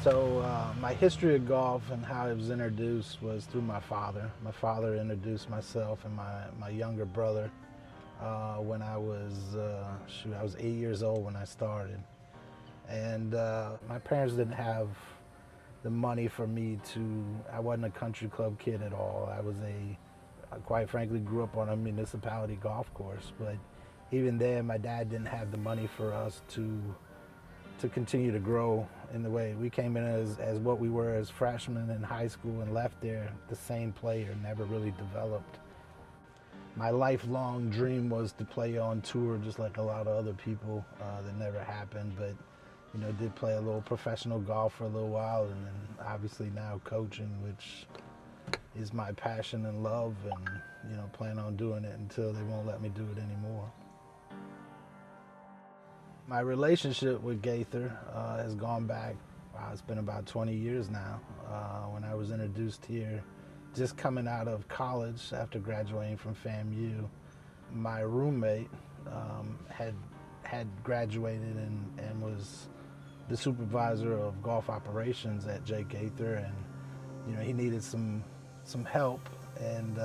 My history of golf and how it was introduced was through my father. My father introduced myself and my younger brother when I was, I was 8 years old when I started. And my parents didn't have the money for me I wasn't a country club kid at all. I quite frankly grew up on a municipality golf course, but even then my dad didn't have the money for us to continue to grow in the way we came in as what we were as freshmen in high school and left there the same player, never really developed. My lifelong dream was to play on tour just like a lot of other people. That never happened, but did play a little professional golf for a little while, and then obviously now coaching, which is my passion and love, and plan on doing it until they won't let me do it anymore. My relationship with Gaither has gone back, wow, it's been about 20 years now. When I was introduced here, just coming out of college after graduating from FAMU, my roommate had graduated and was the supervisor of golf operations at Jake Gaither, and he needed some help, and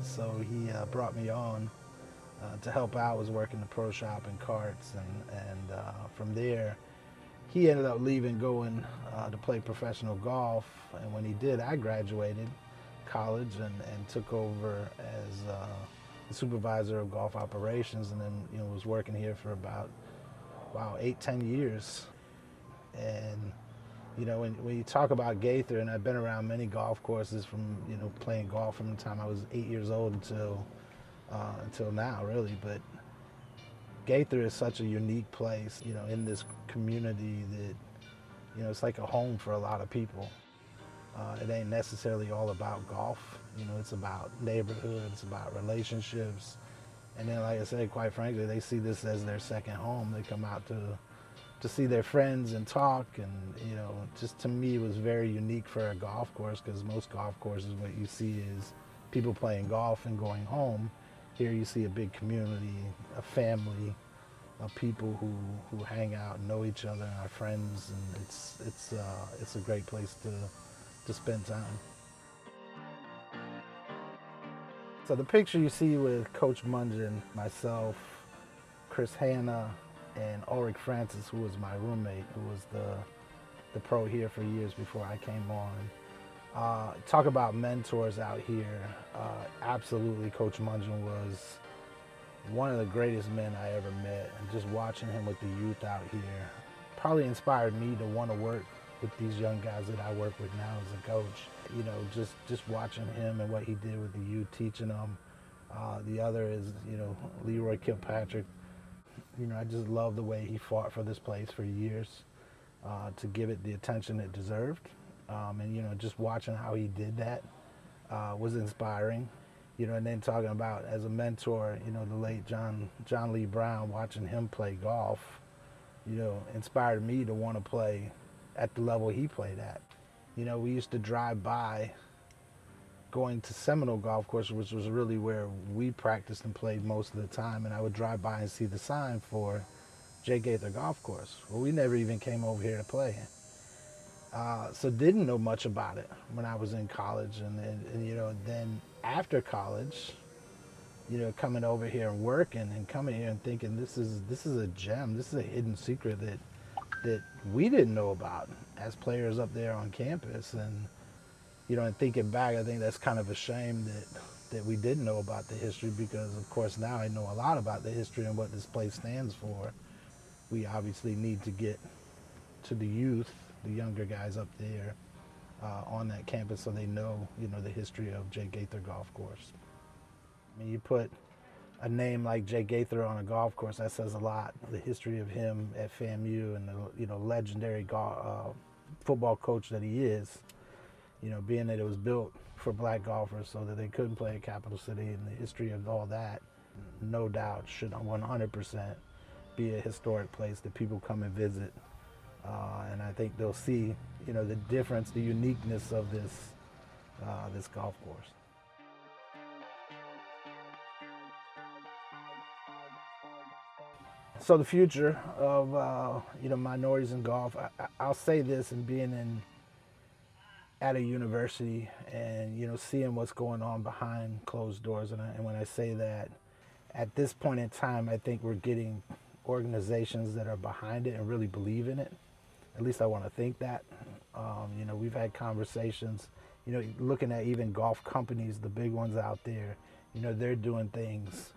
so he brought me on to help out. Was working the pro shop in carts, and from there he ended up leaving, going to play professional golf. And when he did, I graduated college and took over as the supervisor of golf operations, and then was working here for about 8-10 years. And when you talk about Gaither, and I've been around many golf courses from playing golf from the time I was 8 years old until now, really. But Gaither is such a unique place, in this community that it's like a home for a lot of people. It ain't necessarily all about golf. It's about neighborhood, it's about relationships. And then, like I said, quite frankly, they see this as their second home. They come out to see their friends and talk, and just to me it was very unique for a golf course, because most golf courses, what you see is people playing golf and going home. Here you see a big community, a family of people who hang out and know each other and are friends, and it's a great place to spend time. So the picture you see with Coach Mungin, myself, Chris Hanna, and Ulrich Francis, who was my roommate, who was the pro here for years before I came on. Talk about mentors out here. Absolutely, Coach Mungin was one of the greatest men I ever met, and just watching him with the youth out here probably inspired me to want to work with these young guys that I work with now as a coach. Just watching him and what he did with the youth, teaching them. The other is, Leroy Kilpatrick. I just love the way he fought for this place for years to give it the attention it deserved. And just watching how he did that was inspiring. And then talking about as a mentor, the late John Lee Brown, watching him play golf, inspired me to want to play at the level he played at. We used to drive by going to Seminole Golf Course, which was really where we practiced and played most of the time, and I would drive by and see the sign for Jake Gaither Golf Course. Well, we never even came over here to play. So didn't know much about it when I was in college, and then after college, coming over here and working, and coming here and thinking this is a gem, this is a hidden secret that we didn't know about as players up there on campus. And and thinking back, I think that's kind of a shame that we didn't know about the history, because of course now I know a lot about the history and what this place stands for. We obviously need to get to the youth, the younger guys up there on that campus, so they know the history of Jake Gaither Golf Course. I mean, you put a name like Jake Gaither on a golf course, that says a lot. The history of him at FAMU, and the legendary football coach that he is. Being that it was built for black golfers so that they couldn't play at Capital City, and the history of all that, no doubt should 100% be a historic place that people come and visit. And I think they'll see, the difference, the uniqueness of this golf course. So the future of minorities in golf, I'll say this, and being at a university and seeing what's going on behind closed doors, and when I say that, at this point in time, I think we're getting organizations that are behind it and really believe in it. At least I want to think that. We've had conversations, looking at even golf companies, the big ones out there, they're doing things.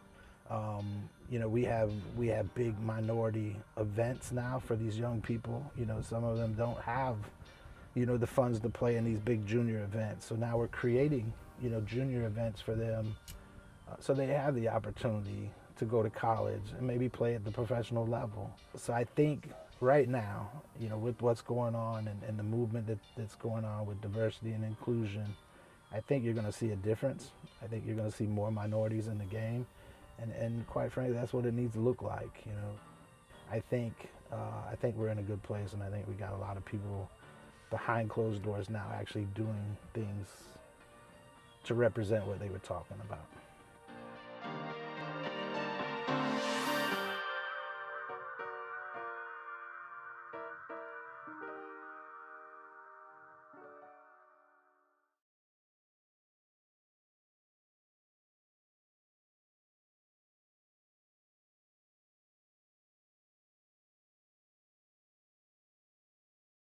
We have big minority events now for these young people. Some of them don't have, the funds to play in these big junior events. So now we're creating, junior events for them, so they have the opportunity to go to college and maybe play at the professional level. So I think right now, with what's going on and the movement that's going on with diversity and inclusion, I think you're going to see a difference. I think you're going to see more minorities in the game, and quite frankly, that's what it needs to look like. I think we're in a good place, and I think we got a lot of people behind closed doors now actually doing things to represent what they were talking about.